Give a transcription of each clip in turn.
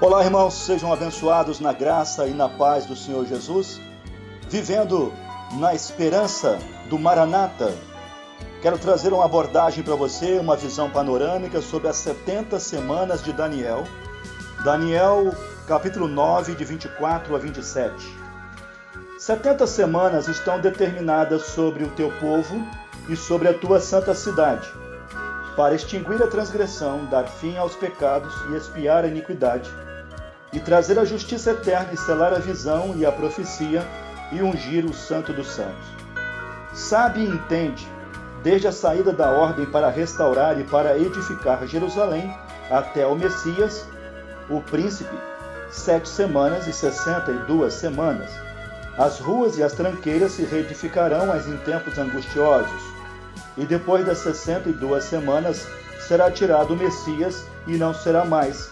Olá, irmãos, sejam abençoados na graça e na paz do Senhor Jesus, vivendo na esperança do Maranata. Quero trazer uma abordagem para você, uma visão panorâmica sobre as 70 semanas de Daniel. Daniel, capítulo 9, de 24 a 27. 70 semanas estão determinadas sobre o teu povo e sobre a tua santa cidade, para extinguir a transgressão, dar fim aos pecados e expiar a iniquidade, e trazer a justiça eterna e selar a visão e a profecia e ungir o santo dos santos. Sabe e entende, desde a saída da ordem para restaurar e para edificar Jerusalém até o Messias, o príncipe, 7 semanas e 62 semanas. As ruas e as tranqueiras se reedificarão, mas em tempos angustiosos. E depois das 62 semanas será tirado o Messias e não será mais.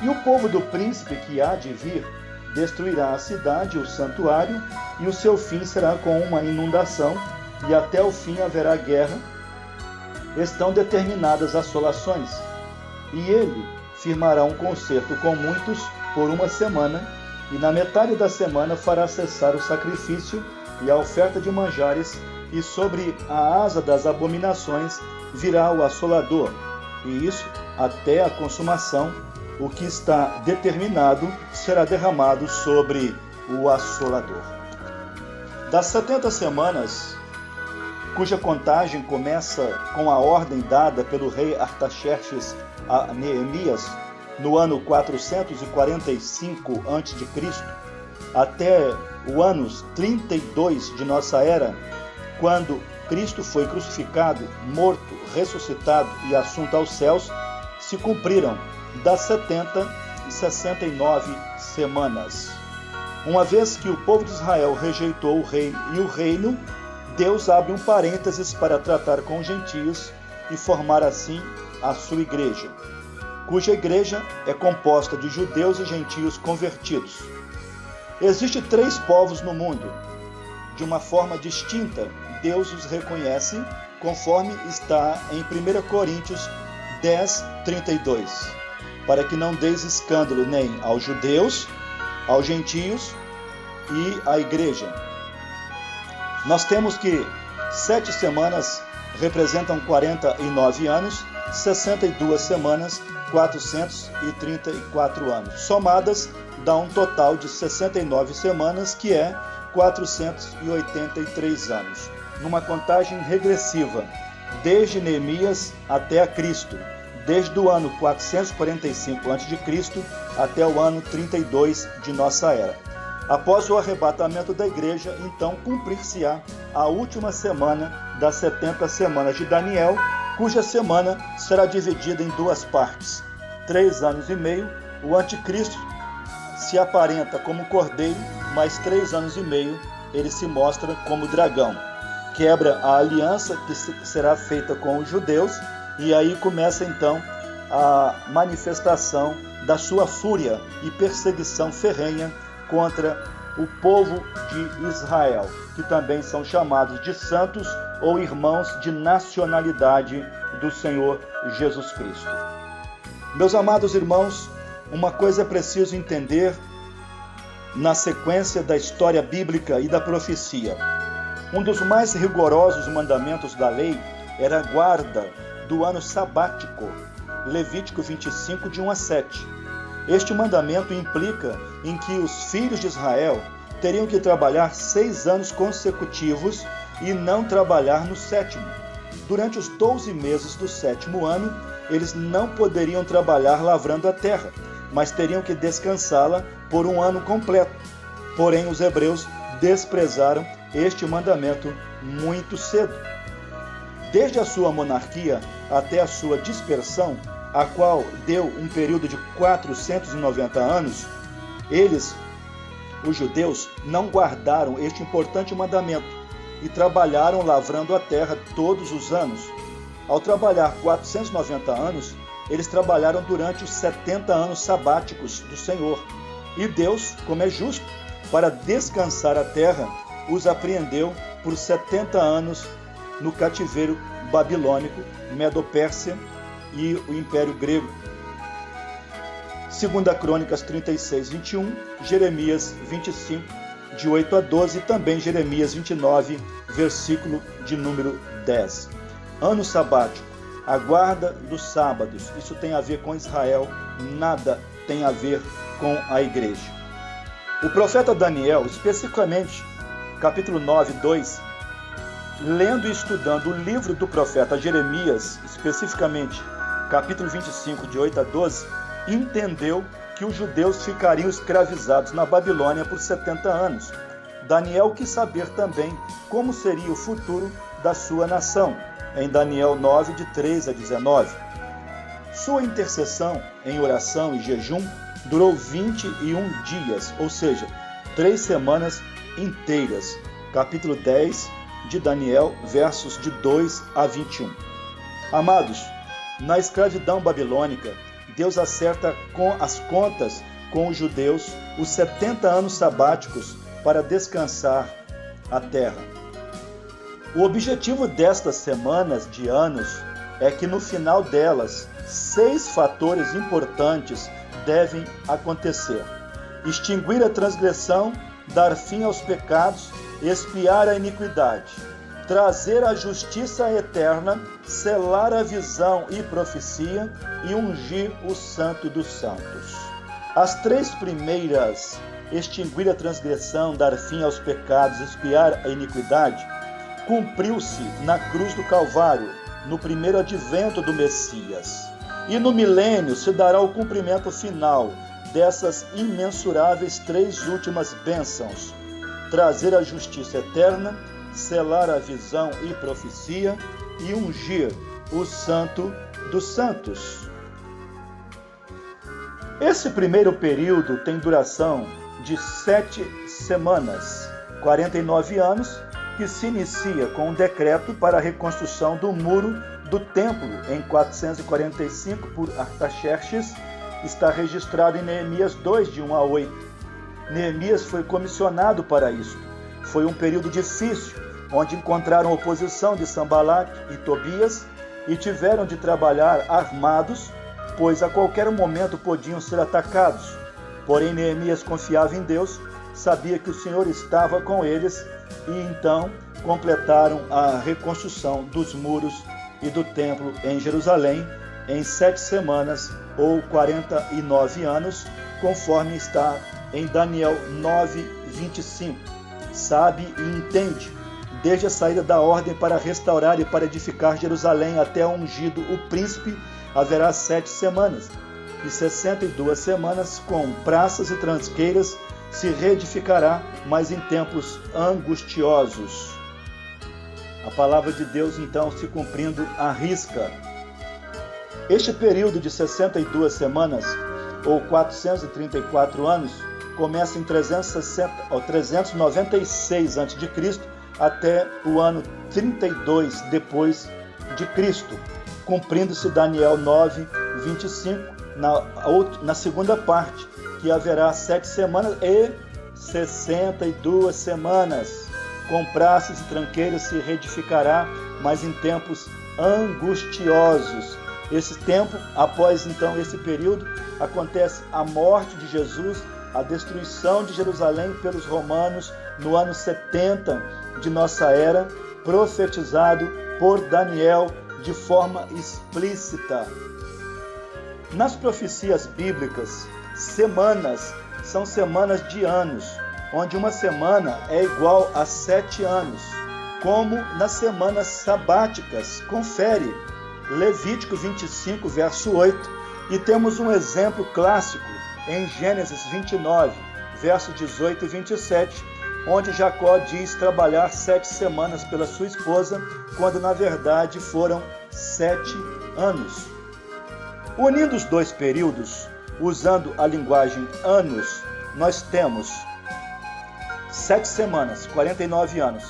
E o povo do príncipe que há de vir destruirá a cidade e o santuário, e o seu fim será com uma inundação, e até o fim haverá guerra. Estão determinadas assolações, e ele firmará um concerto com muitos por 1 semana, e na metade da semana fará cessar o sacrifício e a oferta de manjares, e sobre a asa das abominações virá o assolador, e isso até a consumação. O que está determinado será derramado sobre o assolador. Das 70 semanas, cuja contagem começa com a ordem dada pelo rei Artaxerxes a Neemias no ano 445 a.C., até o ano 32 de nossa era, quando Cristo foi crucificado, morto, ressuscitado e assunto aos céus, se cumpriram das 70 e 69 semanas. Uma vez que o povo de Israel rejeitou o rei e o reino, Deus abre um parênteses para tratar com os gentios e formar assim a sua igreja, cuja igreja é composta de judeus e gentios convertidos. Existem 3 povos no mundo. De uma forma distinta, Deus os reconhece, conforme está em 1 Coríntios 10, 32. Para que não deis escândalo nem aos judeus, aos gentios e à igreja. Nós temos que 7 semanas representam 49 anos, 62 semanas, 434 anos. Somadas, dá um total de 69 semanas, que é 483 anos. Numa contagem regressiva, desde Neemias até a Cristo. Desde o ano 445 a.C. até o ano 32 de nossa era. Após o arrebatamento da igreja, então cumprir-se-á a última semana das 70 semanas de Daniel, cuja semana será dividida em 2 partes. 3 anos e meio, o anticristo se aparenta como cordeiro, mas 3 anos e meio ele se mostra como dragão. Quebra a aliança que será feita com os judeus, e aí começa então a manifestação da sua fúria e perseguição ferrenha contra o povo de Israel, que também são chamados de santos ou irmãos de nacionalidade do Senhor Jesus Cristo. Meus amados irmãos, uma coisa é preciso entender na sequência da história bíblica e da profecia. Um dos mais rigorosos mandamentos da lei era a guarda do ano sabático, Levítico 25, de 1 a 7. Este mandamento implica em que os filhos de Israel teriam que trabalhar 6 anos consecutivos e não trabalhar no 7º. Durante os 12 meses do 7º ano, eles não poderiam trabalhar lavrando a terra, mas teriam que descansá-la por 1 ano completo. Porém, os hebreus desprezaram este mandamento muito cedo. Desde a sua monarquia até a sua dispersão, a qual deu um período de 490 anos, eles, os judeus, não guardaram este importante mandamento e trabalharam lavrando a terra todos os anos. Ao trabalhar 490 anos, eles trabalharam durante os 70 anos sabáticos do Senhor. E Deus, como é justo, para descansar a terra, os apreendeu por 70 anos no cativeiro babilônico, Medo-Pérsia e o Império Grego. 2 Crônicas 36, 21, Jeremias 25, de 8 a 12, e também Jeremias 29, versículo de número 10. Ano sabático, a guarda dos sábados, isso tem a ver com Israel, nada tem a ver com a igreja. O profeta Daniel, especificamente, capítulo 9, 2, lendo e estudando o livro do profeta Jeremias, especificamente, capítulo 25, de 8 a 12, entendeu que os judeus ficariam escravizados na Babilônia por 70 anos. Daniel quis saber também como seria o futuro da sua nação, em Daniel 9, de 3 a 19. Sua intercessão em oração e jejum durou 21 dias, ou seja, 3 semanas inteiras. Capítulo 10 de Daniel, versos de 2 a 21. Amados, na escravidão babilônica, Deus acerta com as contas com os judeus os 70 anos sabáticos para descansar a terra. O objetivo destas semanas de anos é que no final delas, 6 fatores importantes devem acontecer: extinguir a transgressão, dar fim aos pecados, expiar a iniquidade, trazer a justiça eterna, selar a visão e profecia e ungir o Santo dos Santos. As 3 primeiras, extinguir a transgressão, dar fim aos pecados, expiar a iniquidade, cumpriu-se na cruz do Calvário, no primeiro advento do Messias. E no milênio se dará o cumprimento final dessas imensuráveis 3 últimas bênçãos: trazer a justiça eterna, selar a visão e profecia e ungir o Santo dos Santos. Esse primeiro período tem duração de 7 semanas, 49 anos, que se inicia com um decreto para a reconstrução do muro do templo em 445 por Artaxerxes, está registrado em Neemias 2, de 1 a 8. Neemias foi comissionado para isso. Foi um período difícil, onde encontraram oposição de Sanbalat e Tobias e tiveram de trabalhar armados, pois a qualquer momento podiam ser atacados. Porém, Neemias confiava em Deus, sabia que o Senhor estava com eles e então completaram a reconstrução dos muros e do templo em Jerusalém em 7 semanas ou 49 anos, conforme está em Daniel 9, 25. Sabe e entende, desde a saída da ordem para restaurar e para edificar Jerusalém até ungido o príncipe, haverá 7 semanas, e 62 semanas com praças e transqueiras se reedificará, mas em tempos angustiosos. A palavra de Deus então se cumprindo à risca. Este período de 62 semanas, ou 434 anos, começa em 396 a.C. até o ano 32 depois de Cristo, cumprindo-se Daniel 9, 25, na segunda parte, que haverá 7 semanas e 62 semanas. Com praças e tranqueiras se reedificará, mas em tempos angustiosos. Esse tempo, após então esse período, acontece a morte de Jesus, a destruição de Jerusalém pelos romanos no ano 70 de nossa era, profetizado por Daniel de forma explícita. Nas profecias bíblicas, semanas são semanas de anos, onde uma semana é igual a 7 anos, como nas semanas sabáticas. Confere Levítico 25, verso 8, e temos um exemplo clássico em Gênesis 29, versos 18 e 27, onde Jacó diz trabalhar 7 semanas pela sua esposa, quando na verdade foram 7 anos. Unindo os 2 períodos, usando a linguagem anos, nós temos 7 semanas, 49 anos,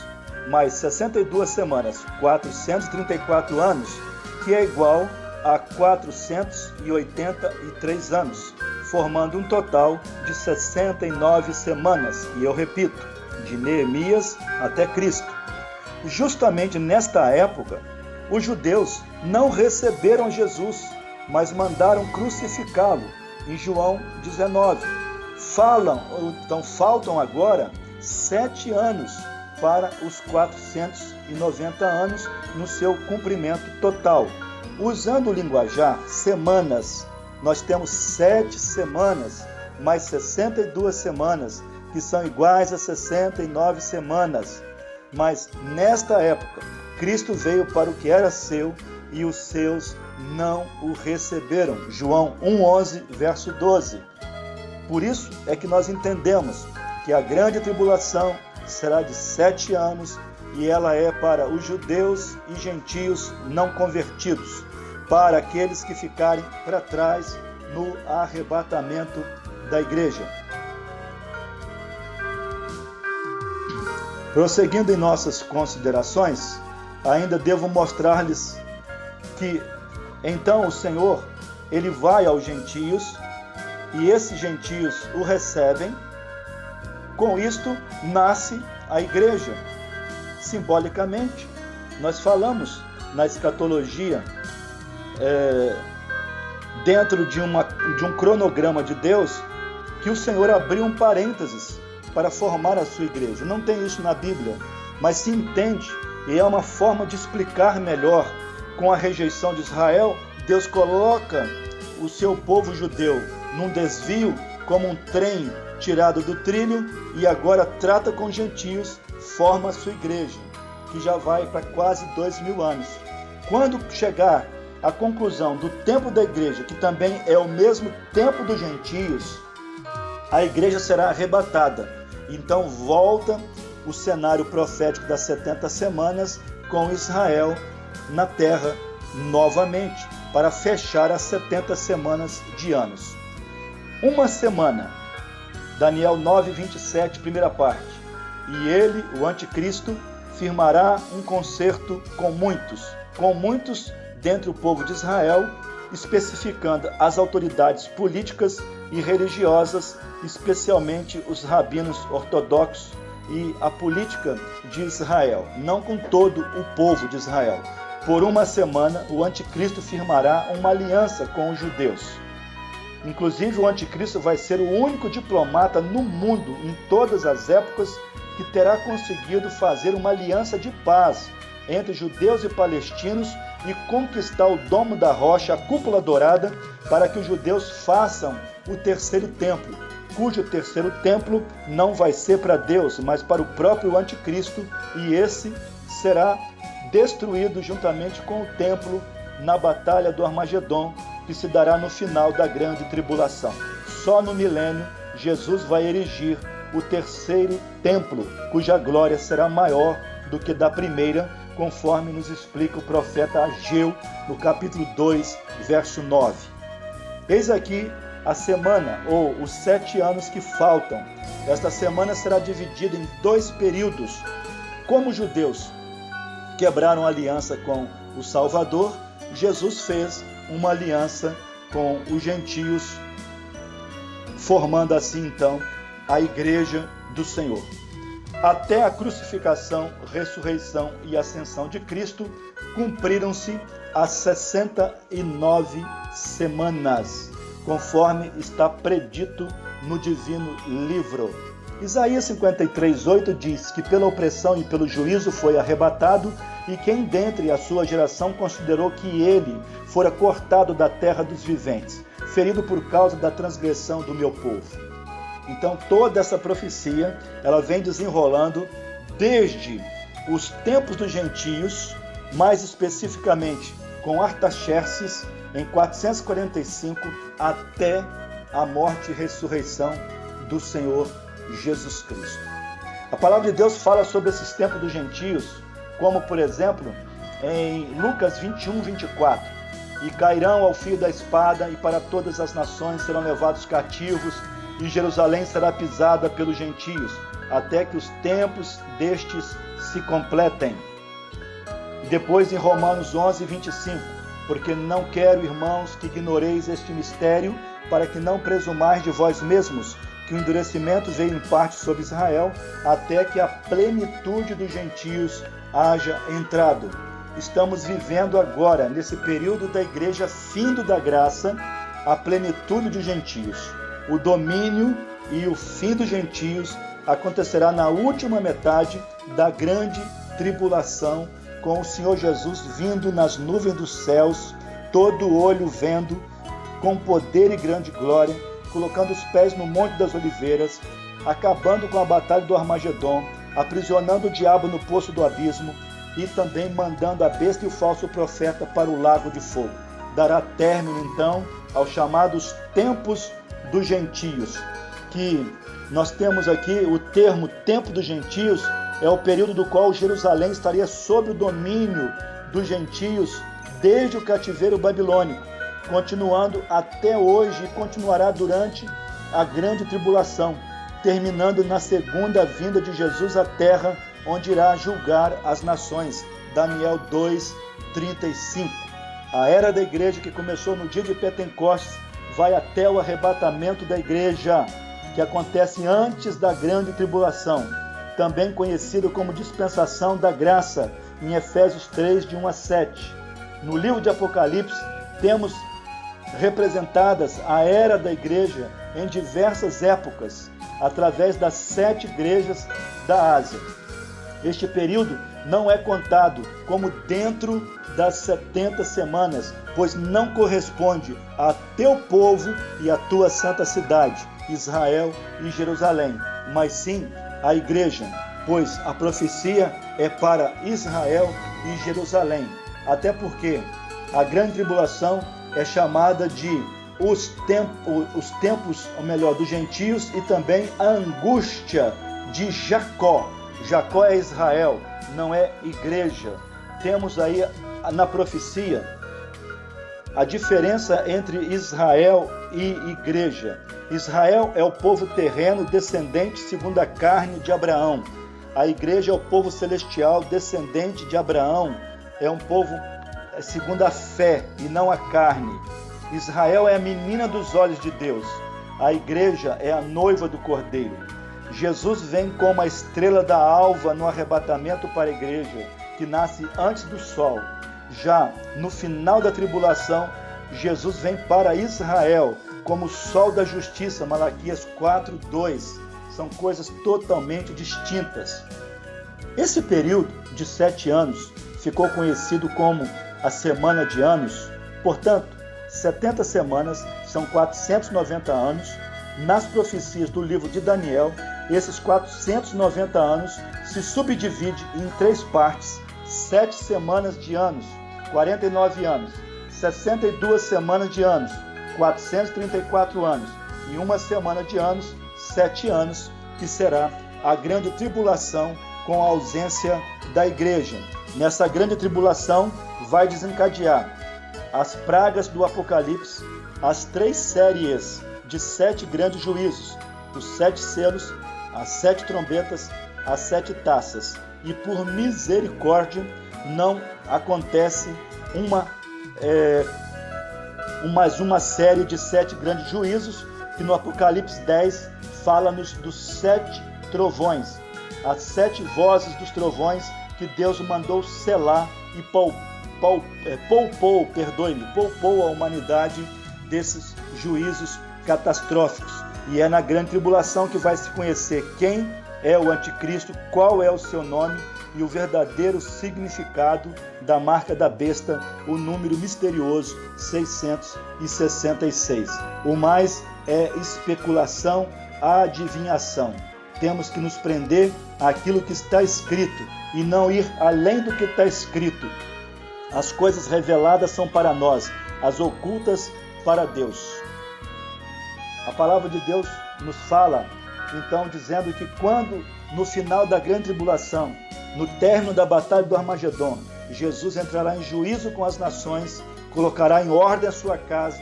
mais 62 semanas, 434 anos, que é igual a 483 anos, formando um total de 69 semanas, e eu repito, de Neemias até Cristo. Justamente nesta época, os judeus não receberam Jesus, mas mandaram crucificá-lo, em João 19. Faltam agora 7 anos para os 490 anos no seu cumprimento total. Usando o linguajar, semanas, nós temos 7 semanas, mais 62 semanas, que são iguais a 69 semanas. Mas nesta época, Cristo veio para o que era seu e os seus não o receberam. João 1,11, verso 12. Por isso é que nós entendemos que a grande tribulação será de 7 anos e ela é para os judeus e gentios não convertidos, para aqueles que ficarem para trás no arrebatamento da igreja. Prosseguindo em nossas considerações, ainda devo mostrar-lhes que então o Senhor, ele vai aos gentios e esses gentios o recebem. Com isto nasce a igreja. Simbolicamente, nós falamos na escatologia, dentro de um cronograma de Deus, que o Senhor abriu um parênteses para formar a sua igreja. Não tem isso na Bíblia, mas se entende, e é uma forma de explicar melhor. Com a rejeição de Israel, Deus coloca o seu povo judeu num desvio, como um trem tirado do trilho, e agora trata com gentios, forma a sua igreja, que já vai para quase 2000 anos. Quando chegar à conclusão do tempo da igreja, que também é o mesmo tempo dos gentios, a igreja será arrebatada. Então volta o cenário profético das 70 semanas com Israel na terra novamente, para fechar as 70 semanas de anos. Uma semana, Daniel 9:27, primeira parte. E ele, o anticristo, firmará um concerto com muitos dentre o povo de Israel, especificando as autoridades políticas e religiosas, especialmente os rabinos ortodoxos e a política de Israel, não com todo o povo de Israel. Por uma semana, o anticristo firmará uma aliança com os judeus. Inclusive, o anticristo vai ser o único diplomata no mundo, em todas as épocas, que terá conseguido fazer uma aliança de paz entre judeus e palestinos e conquistar o domo da rocha, a cúpula dourada, para que os judeus façam o terceiro templo, cujo terceiro templo não vai ser para Deus, mas para o próprio anticristo, e esse será destruído juntamente com o templo na batalha do Armagedon, que se dará no final da grande tribulação. Só no milênio, Jesus vai erigir o terceiro templo, cuja glória será maior do que da primeira, conforme nos explica o profeta Ageu, no capítulo 2, verso 9. Eis aqui a semana, ou os 7 anos que faltam. Esta semana será dividida em 2 períodos. Como os judeus quebraram aliança com o Salvador, Jesus fez uma aliança com os gentios, formando assim então a igreja do Senhor. Até a crucificação, ressurreição e ascensão de Cristo, cumpriram-se as 69 semanas, conforme está predito no divino livro. Isaías 53:8 diz que pela opressão e pelo juízo foi arrebatado, e quem dentre a sua geração considerou que ele fora cortado da terra dos viventes, ferido por causa da transgressão do meu povo. Então toda essa profecia, ela vem desenrolando desde os tempos dos gentios, mais especificamente com Artaxerxes, em 445, até a morte e ressurreição do Senhor Jesus Cristo. A palavra de Deus fala sobre esses tempos dos gentios, como por exemplo em Lucas 21:24, e cairão ao fio da espada, e para todas as nações serão levados cativos, e Jerusalém será pisada pelos gentios, até que os tempos destes se completem. E depois em Romanos 11:25, porque não quero, irmãos, que ignoreis este mistério, para que não presumais de vós mesmos, que o endurecimento veio em parte sobre Israel, até que a plenitude dos gentios haja entrado. Estamos vivendo agora, nesse período da igreja, findo da graça, a plenitude de gentios. O domínio e o fim dos gentios acontecerá na última metade da grande tribulação, com o Senhor Jesus vindo nas nuvens dos céus, todo olho vendo, com poder e grande glória, colocando os pés no Monte das Oliveiras, acabando com a batalha do Armagedon, aprisionando o diabo no poço do abismo e também mandando a besta e o falso profeta para o lago de fogo. Dará término, então, aos chamados tempos dos gentios, que nós temos aqui o termo tempo dos gentios, é o período do qual Jerusalém estaria sob o domínio dos gentios desde o cativeiro babilônico, continuando até hoje e continuará durante a grande tribulação, terminando na segunda vinda de Jesus à terra, onde irá julgar as nações. Daniel 2:35. A era da igreja, que começou no dia de Pentecostes, vai até o arrebatamento da igreja, que acontece antes da grande tribulação, também conhecido como dispensação da graça, em Efésios 3, de 1 a 7. No livro de Apocalipse, temos representadas a era da igreja em diversas épocas, através das 7 igrejas da Ásia. Este período não é contado como dentro das 70 semanas, pois não corresponde a teu povo e a tua santa cidade, Israel e Jerusalém, mas sim a igreja, pois a profecia é para Israel e Jerusalém, até porque a grande tribulação é chamada de os tempos, ou melhor, dos gentios, e também a angústia de Jacó. Jacó é Israel, não é igreja. Temos aí na profecia a diferença entre Israel e igreja. Israel é o povo terreno, descendente segundo a carne de Abraão. A igreja é o povo celestial, descendente de Abraão. É um povo segundo a fé e não a carne. Israel é a menina dos olhos de Deus. A igreja é a noiva do Cordeiro. Jesus vem como a estrela da alva no arrebatamento para a igreja, que nasce antes do sol. Já no final da tribulação, Jesus vem para Israel como o sol da justiça, Malaquias 4:2. São coisas totalmente distintas. Esse período de 7 anos ficou conhecido como a Semana de Anos. Portanto, 70 semanas são 490 anos. Nas profecias do livro de Daniel, esses 490 anos se subdividem em 3 partes: 7 semanas de anos, 49 anos, 62 semanas de anos, 434 anos, e 1 semana de anos, 7 anos, que será a grande tribulação com a ausência da igreja. Nessa grande tribulação vai desencadear as pragas do Apocalipse, as 3 séries de 7 grandes juízos, os 7 selos, as 7 trombetas, as 7 taças. E por misericórdia não acontece mais uma série de 7 grandes juízos, que no Apocalipse 10 fala-nos dos 7 trovões, as 7 vozes dos trovões que Deus mandou selar e poupou a humanidade desses juízos catastróficos. E é na grande tribulação que vai se conhecer quem é o anticristo, qual é o seu nome e o verdadeiro significado da marca da besta, o número misterioso 666. O mais é especulação, adivinhação. Temos que nos prender àquilo que está escrito e não ir além do que está escrito. As coisas reveladas são para nós, as ocultas para Deus. A palavra de Deus nos fala, então, dizendo que quando, no final da grande tribulação, no término da batalha do Armagedon, Jesus entrará em juízo com as nações, colocará em ordem a sua casa,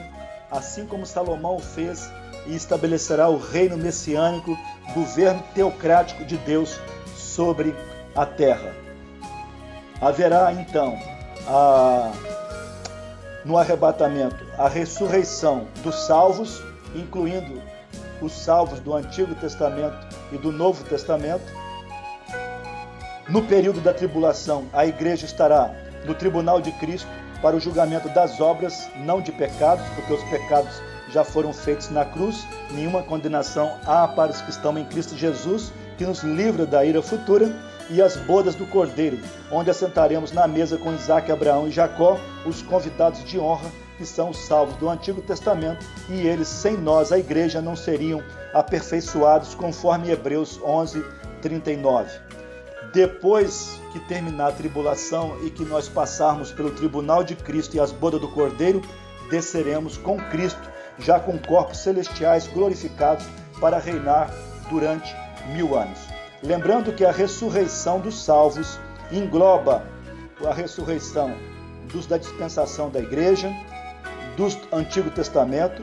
assim como Salomão o fez, e estabelecerá o reino messiânico, governo teocrático de Deus sobre a terra. Haverá, então, no arrebatamento, a ressurreição dos salvos, incluindo os salvos do Antigo Testamento e do Novo Testamento. No período da tribulação, a igreja estará no tribunal de Cristo para o julgamento das obras, não de pecados, porque os pecados já foram feitos na cruz, nenhuma condenação há para os que estão em Cristo Jesus, que nos livra da ira futura, e as bodas do Cordeiro, onde assentaremos na mesa com Isaac, Abraão e Jacó, os convidados de honra, que são os salvos do Antigo Testamento, e eles, sem nós, a igreja, não seriam aperfeiçoados, conforme Hebreus 11, 39. Depois que terminar a tribulação e que nós passarmos pelo tribunal de Cristo e as bodas do Cordeiro, desceremos com Cristo, já com corpos celestiais glorificados, para reinar durante 1000 anos. Lembrando que a ressurreição dos salvos engloba a ressurreição dos da dispensação da igreja, do Antigo Testamento,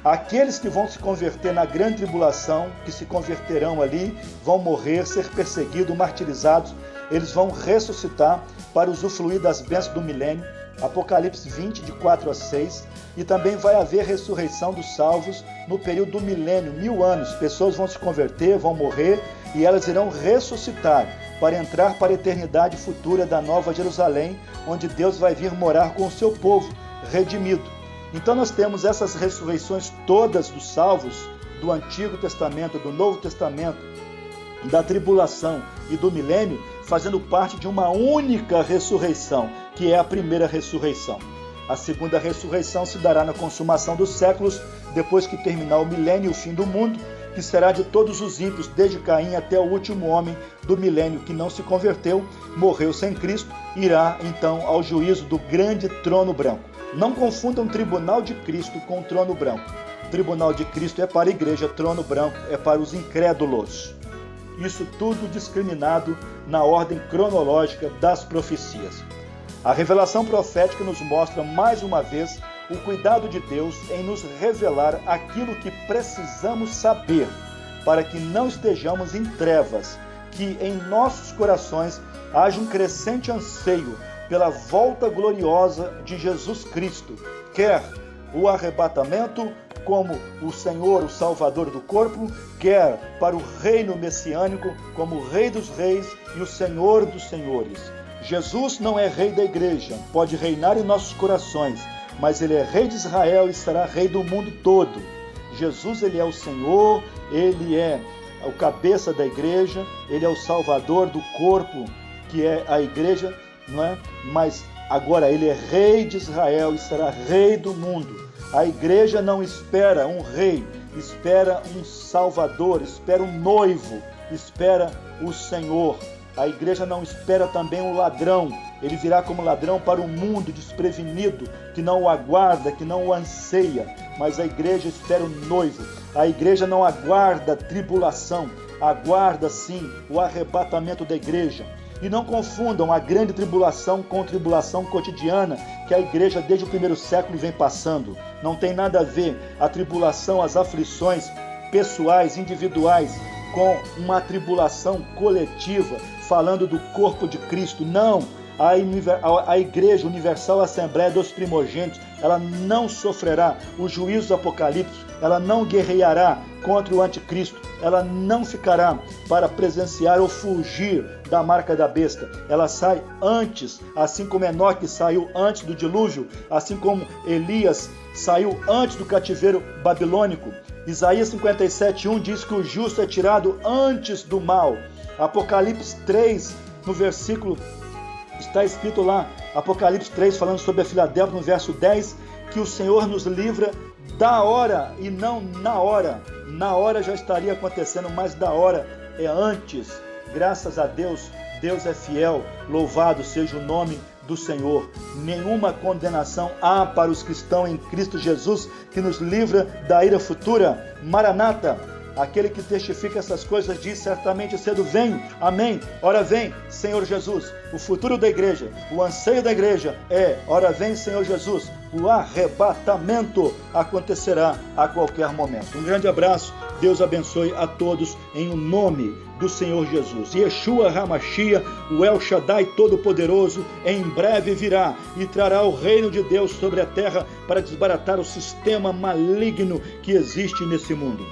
aqueles que vão se converter na grande tribulação, que se converterão ali, vão morrer, ser perseguidos, martirizados, eles vão ressuscitar para usufruir das bênçãos do milênio, Apocalipse 20, de 4 a 6, e também vai haver ressurreição dos salvos no período do milênio, 1000 anos. Pessoas vão se converter, vão morrer, e elas irão ressuscitar para entrar para a eternidade futura da Nova Jerusalém, onde Deus vai vir morar com o seu povo redimido. Então nós temos essas ressurreições todas dos salvos, do Antigo Testamento, do Novo Testamento, da tribulação e do milênio, fazendo parte de uma única ressurreição, que é a primeira ressurreição. A segunda ressurreição se dará na consumação dos séculos, depois que terminar o milênio e o fim do mundo, que será de todos os ímpios, desde Caim até o último homem do milênio que não se converteu, morreu sem Cristo, irá então ao juízo do grande trono branco. Não confundam o tribunal de Cristo com o trono branco. O tribunal de Cristo é para a igreja, trono branco é para os incrédulos. Isso tudo discriminado na ordem cronológica das profecias. A revelação profética nos mostra mais uma vez o cuidado de Deus em nos revelar aquilo que precisamos saber, para que não estejamos em trevas, que em nossos corações haja um crescente anseio pela volta gloriosa de Jesus Cristo, quer o arrebatamento como o Senhor, o Salvador do corpo, quer para o reino messiânico como o Rei dos Reis e o Senhor dos Senhores. Jesus não é Rei da igreja, pode reinar em nossos corações, mas Ele é Rei de Israel e será Rei do mundo todo. Jesus, Ele é o Senhor, Ele é o cabeça da igreja, Ele é o Salvador do corpo, que é a igreja, não é? Mas agora Ele é Rei de Israel e será Rei do mundo. A igreja não espera um rei, espera um Salvador, espera um noivo, espera o Senhor. A igreja não espera também um ladrão. Ele virá como ladrão para o mundo desprevenido, que não o aguarda, que não o anseia. Mas a igreja espera o noivo. A igreja não aguarda tribulação, aguarda sim o arrebatamento da igreja. E não confundam a grande tribulação com tribulação cotidiana que a igreja desde o primeiro século vem passando. Não tem nada a ver a tribulação, as aflições pessoais, individuais, com uma tribulação coletiva, falando do corpo de Cristo. Não, a Igreja Universal Assembleia dos Primogênitos, ela não sofrerá o juízo do Apocalipse, ela não guerreará contra o anticristo, ela não ficará para presenciar ou fugir da marca da besta. Ela sai antes, assim como Enoque saiu antes do dilúvio, assim como Elias saiu antes do cativeiro babilônico. Isaías 57:1 diz que o justo é tirado antes do mal. Apocalipse 3, no versículo, está escrito lá, Apocalipse 3, falando sobre a Filadélfia, no verso 10, que o Senhor nos livra da hora e não na hora. Na hora já estaria acontecendo, mas da hora é antes. Graças a Deus, Deus é fiel, louvado seja o nome do Senhor. Nenhuma condenação há para os que estão em Cristo Jesus, que nos livra da ira futura. Maranata, aquele que testifica essas coisas diz: certamente cedo venho. Amém. Ora vem, Senhor Jesus. O futuro da igreja, o anseio da igreja é: ora vem, Senhor Jesus. O arrebatamento acontecerá a qualquer momento. Um grande abraço. Deus abençoe a todos em o nome do Senhor Jesus. Yeshua HaMashiach, o El Shaddai Todo-Poderoso, em breve virá e trará o reino de Deus sobre a terra para desbaratar o sistema maligno que existe nesse mundo.